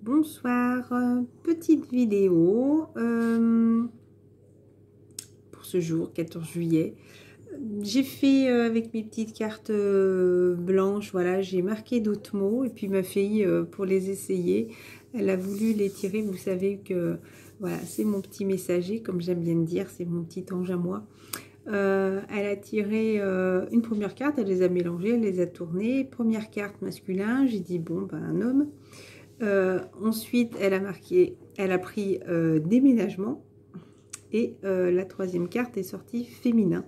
Bonsoir, petite vidéo pour ce jour 14 juillet. J'ai fait avec mes petites cartes blanches, voilà, j'ai marqué d'autres mots et puis ma fille pour les essayer, elle a voulu les tirer. Vous savez que voilà, c'est mon petit messager, comme j'aime bien dire, c'est mon petit ange à moi. Elle a tiré une première carte, elle les a mélangées, elle les a tournées. Première carte masculin, j'ai dit bon ben un homme. Ensuite, elle a pris déménagement et la troisième carte est sortie féminin.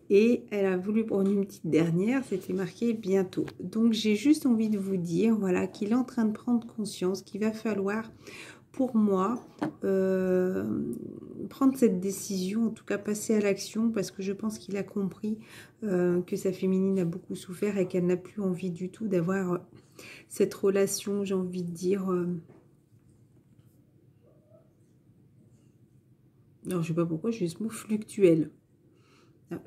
Et elle a voulu prendre une petite dernière, c'était marqué bientôt. Donc j'ai juste envie de vous dire, voilà, qu'il est en train de prendre conscience qu'il va falloir, pour moi, prendre cette décision, en tout cas passer à l'action, parce que je pense qu'il a compris que sa féminine a beaucoup souffert et qu'elle n'a plus envie du tout d'avoir cette relation, j'ai envie de dire... non, je sais pas pourquoi j'ai ce mot fluctuel.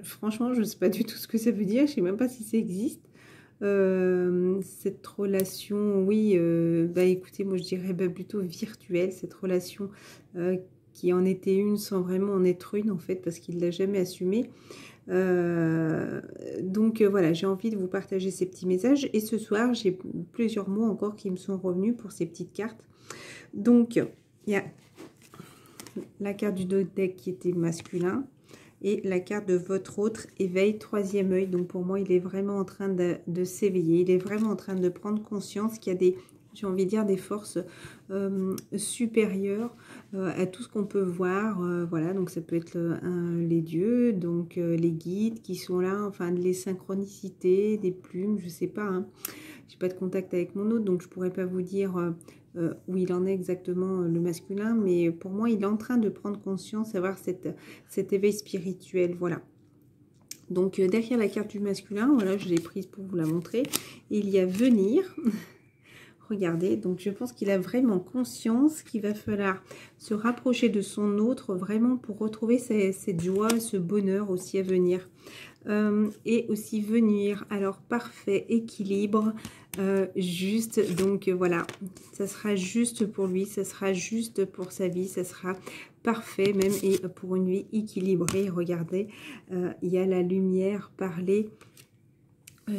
Franchement, je ne sais pas du tout ce que ça veut dire, je ne sais même pas si ça existe. Cette relation, oui, bah écoutez, moi je dirais plutôt virtuelle, cette relation qui en était une sans vraiment en être une en fait, parce qu'il ne l'a jamais assumée. Donc voilà, j'ai envie de vous partager ces petits messages et ce soir, j'ai plusieurs mots encore qui me sont revenus pour ces petites cartes. Donc, il y a la carte du deck qui était masculin et la carte de votre autre éveil, troisième œil. Donc pour moi, il est vraiment en train de s'éveiller. Il est vraiment en train de prendre conscience qu'il y a des, j'ai envie de dire, des forces supérieures à tout ce qu'on peut voir. Voilà, donc ça peut être les dieux, donc les guides qui sont là, enfin les synchronicités, des plumes, je sais pas. Hein. J'ai pas de contact avec mon autre, donc je pourrais pas vous dire où il en est exactement le masculin, mais pour moi, il est en train de prendre conscience, avoir cet éveil spirituel, voilà. Donc, derrière la carte du masculin, voilà, je l'ai prise pour vous la montrer, il y a venir. Regardez, donc je pense qu'il a vraiment conscience qu'il va falloir se rapprocher de son autre, vraiment pour retrouver cette joie, ce bonheur aussi à venir. Et aussi venir, alors parfait, équilibre, juste, donc voilà, ça sera juste pour lui, ça sera juste pour sa vie, ça sera parfait même, et pour une vie équilibrée. Regardez, il y a la lumière parler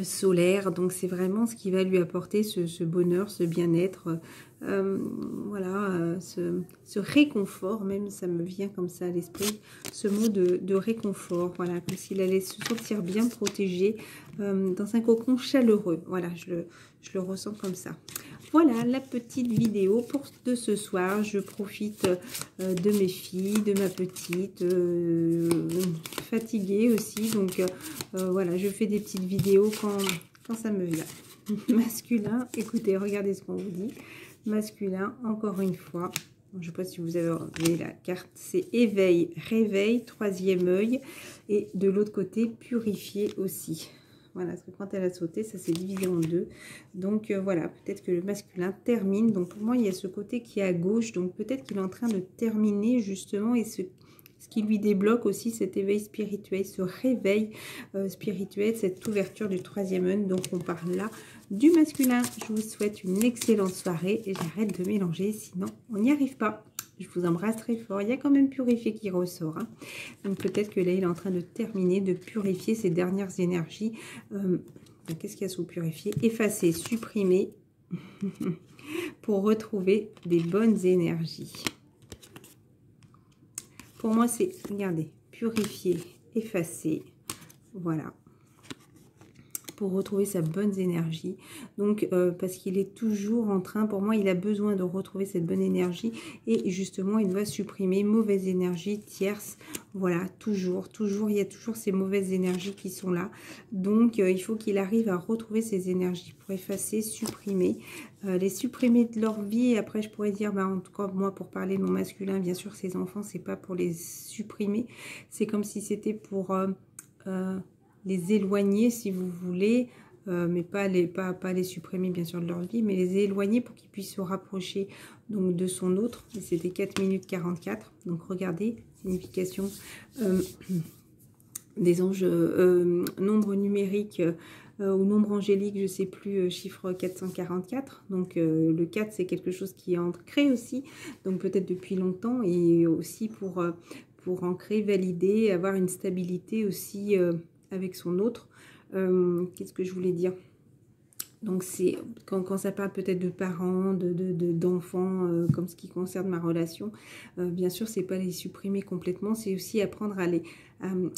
solaire, donc c'est vraiment ce qui va lui apporter ce bonheur, ce bien-être, voilà, ce réconfort, même ça me vient comme ça à l'esprit, ce mot de réconfort, voilà, comme s'il allait se sentir bien protégé dans un cocon chaleureux, voilà, je le ressens comme ça. Voilà la petite vidéo de ce soir. Je profite de mes filles, de ma petite, fatiguée aussi. Donc voilà, je fais des petites vidéos quand ça me vient. Masculin, écoutez, regardez ce qu'on vous dit. Masculin, encore une fois. Je ne sais pas si vous avez la carte. C'est éveil, réveil, troisième œil. Et de l'autre côté, purifier aussi. Voilà, parce que quand elle a sauté, ça s'est divisé en deux. Donc voilà, peut-être que le masculin termine. Donc pour moi, il y a ce côté qui est à gauche. Donc peut-être qu'il est en train de terminer justement. Et ce qui lui débloque aussi cet éveil spirituel, ce réveil spirituel, cette ouverture du troisième œil. Donc on parle là du masculin. Je vous souhaite une excellente soirée. Et j'arrête de mélanger, sinon on n'y arrive pas. Je vous embrasse très fort. Il y a quand même purifié qui ressort. Hein. Donc peut-être que là, il est en train de terminer, de purifier ses dernières énergies. Qu'est-ce qu'il y a sous purifier? Effacer, supprimer pour retrouver des bonnes énergies. Pour moi, c'est, regardez, purifier, effacer. Voilà. Pour retrouver sa bonne énergie. Donc parce qu'il est toujours en train, pour moi il a besoin de retrouver cette bonne énergie, et justement il va supprimer mauvaise énergie, tierce, voilà, toujours il y a toujours ces mauvaises énergies qui sont là. Donc il faut qu'il arrive à retrouver ces énergies pour effacer, supprimer, les supprimer de leur vie. Et après je pourrais dire, bah, en tout cas moi pour parler de mon masculin, bien sûr ses enfants, c'est pas pour les supprimer, c'est comme si c'était pour les éloigner si vous voulez, mais pas les supprimer bien sûr de leur vie, mais les éloigner pour qu'ils puissent se rapprocher donc de son autre. C'était 4 minutes 44. Donc regardez, signification des anges, nombre numérique au nombre angélique, je sais plus, chiffre 444. Donc le 4, c'est quelque chose qui est ancré aussi, donc peut-être depuis longtemps, et aussi pour ancrer, valider, avoir une stabilité aussi avec son autre. Qu'est-ce que je voulais dire? Donc c'est quand ça parle peut-être de parents, d'enfants, comme ce qui concerne ma relation, bien sûr c'est pas les supprimer complètement, c'est aussi apprendre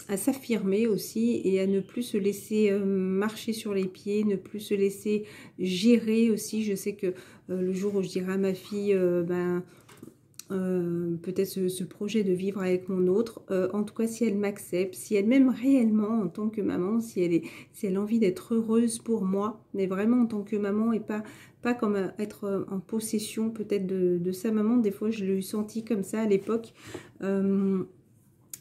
à s'affirmer aussi, et à ne plus se laisser marcher sur les pieds, ne plus se laisser gérer aussi. Je sais que le jour où je dirai à ma fille, peut-être ce projet de vivre avec mon autre, en tout cas si elle m'accepte, si elle m'aime réellement en tant que maman, si elle a envie d'être heureuse pour moi, mais vraiment en tant que maman, et pas comme être en possession peut-être de sa maman. Des fois je l'ai senti comme ça à l'époque,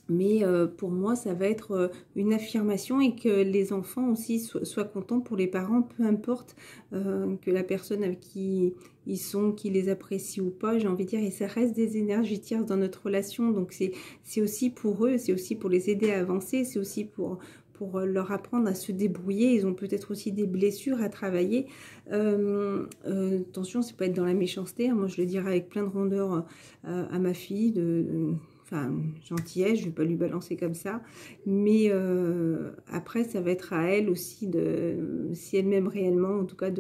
mais pour moi ça va être une affirmation, et que les enfants aussi soient contents pour les parents, peu importe que la personne avec qui ils sont, qui les apprécie ou pas, j'ai envie de dire, et ça reste des énergies tierces dans notre relation. Donc c'est aussi pour eux, c'est aussi pour les aider à avancer, c'est aussi pour leur apprendre à se débrouiller. Ils ont peut-être aussi des blessures à travailler. Attention, c'est pas être dans la méchanceté, hein. Moi je le dirais avec plein de rondeur à ma fille, enfin, gentillesse, je ne vais pas lui balancer comme ça, mais après ça va être à elle aussi, si elle m'aime réellement, en tout cas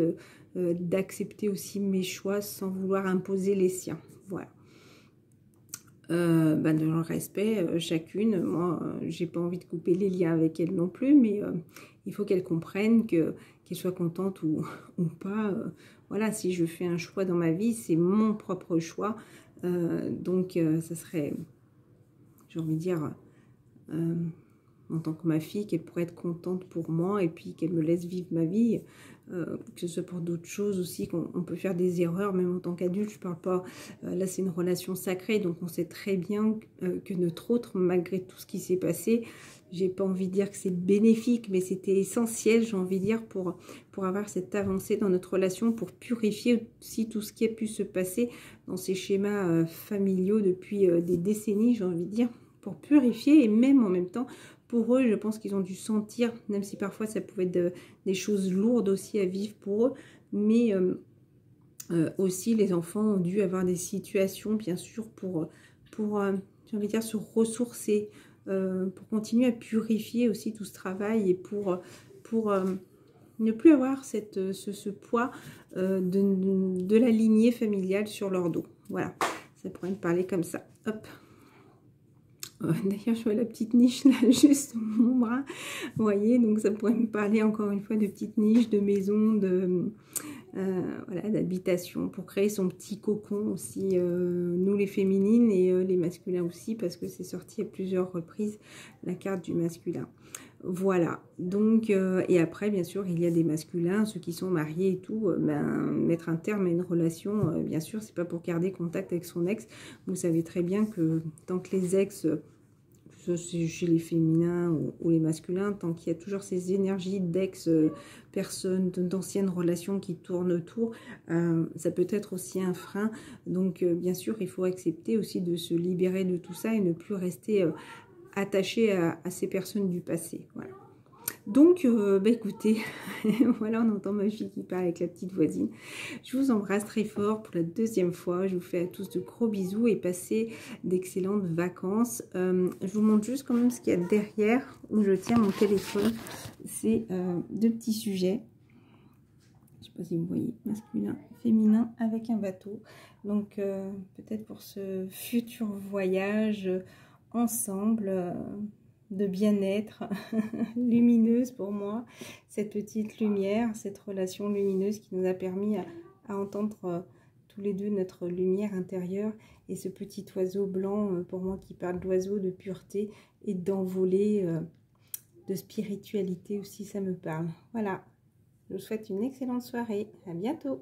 d'accepter aussi mes choix sans vouloir imposer les siens. Voilà. Dans le respect, chacune, moi j'ai pas envie de couper les liens avec elle non plus, mais il faut qu'elle comprenne, qu'elle soit contente ou pas. Voilà, si je fais un choix dans ma vie, c'est mon propre choix, donc ça serait, j'ai envie de dire, en tant que ma fille, qu'elle pourrait être contente pour moi, et puis qu'elle me laisse vivre ma vie, que ce soit pour d'autres choses aussi, qu'on peut faire des erreurs, même en tant qu'adulte. Je parle pas, là c'est une relation sacrée, donc on sait très bien que notre autre, malgré tout ce qui s'est passé, j'ai pas envie de dire que c'est bénéfique, mais c'était essentiel, j'ai envie de dire, pour avoir cette avancée dans notre relation, pour purifier aussi tout ce qui a pu se passer dans ces schémas familiaux depuis des décennies, j'ai envie de dire, pour purifier. Et même en même temps, pour eux, je pense qu'ils ont dû sentir, même si parfois ça pouvait être des choses lourdes aussi à vivre pour eux, mais aussi les enfants ont dû avoir des situations, bien sûr, pour j'ai envie de dire, se ressourcer, pour continuer à purifier aussi tout ce travail, et pour ne plus avoir ce poids de la lignée familiale sur leur dos. Voilà, ça pourrait me parler comme ça. Hop. D'ailleurs, je vois la petite niche là, juste mon bras. Vous voyez, donc ça pourrait me parler encore une fois de petite niche, de maison, voilà, d'habitation, pour créer son petit cocon aussi, nous les féminines, et les masculins aussi, parce que c'est sorti à plusieurs reprises la carte du masculin. Voilà, donc, et après, bien sûr, il y a des masculins, ceux qui sont mariés et tout, mettre un terme à une relation, bien sûr, c'est pas pour garder contact avec son ex. Vous savez très bien que tant que les ex, chez les féminins ou les masculins, tant qu'il y a toujours ces énergies d'ex, personnes, d'anciennes relations qui tournent autour, ça peut être aussi un frein. Donc, bien sûr, il faut accepter aussi de se libérer de tout ça, et ne plus rester attaché à ces personnes du passé. Voilà. Donc, écoutez, voilà, on entend ma fille qui parle avec la petite voisine. Je vous embrasse très fort pour la deuxième fois. Je vous fais à tous de gros bisous, et passez d'excellentes vacances. Je vous montre juste quand même ce qu'il y a derrière, où je tiens mon téléphone. C'est deux petits sujets. Je ne sais pas si vous voyez, masculin, féminin, avec un bateau. Donc, peut-être pour ce futur voyage ensemble, de bien-être lumineuse pour moi, cette petite lumière, cette relation lumineuse qui nous a permis à entendre tous les deux notre lumière intérieure, et ce petit oiseau blanc pour moi qui parle d'oiseau, de pureté et d'envolée, de spiritualité aussi, ça me parle. Voilà, je vous souhaite une excellente soirée, à bientôt.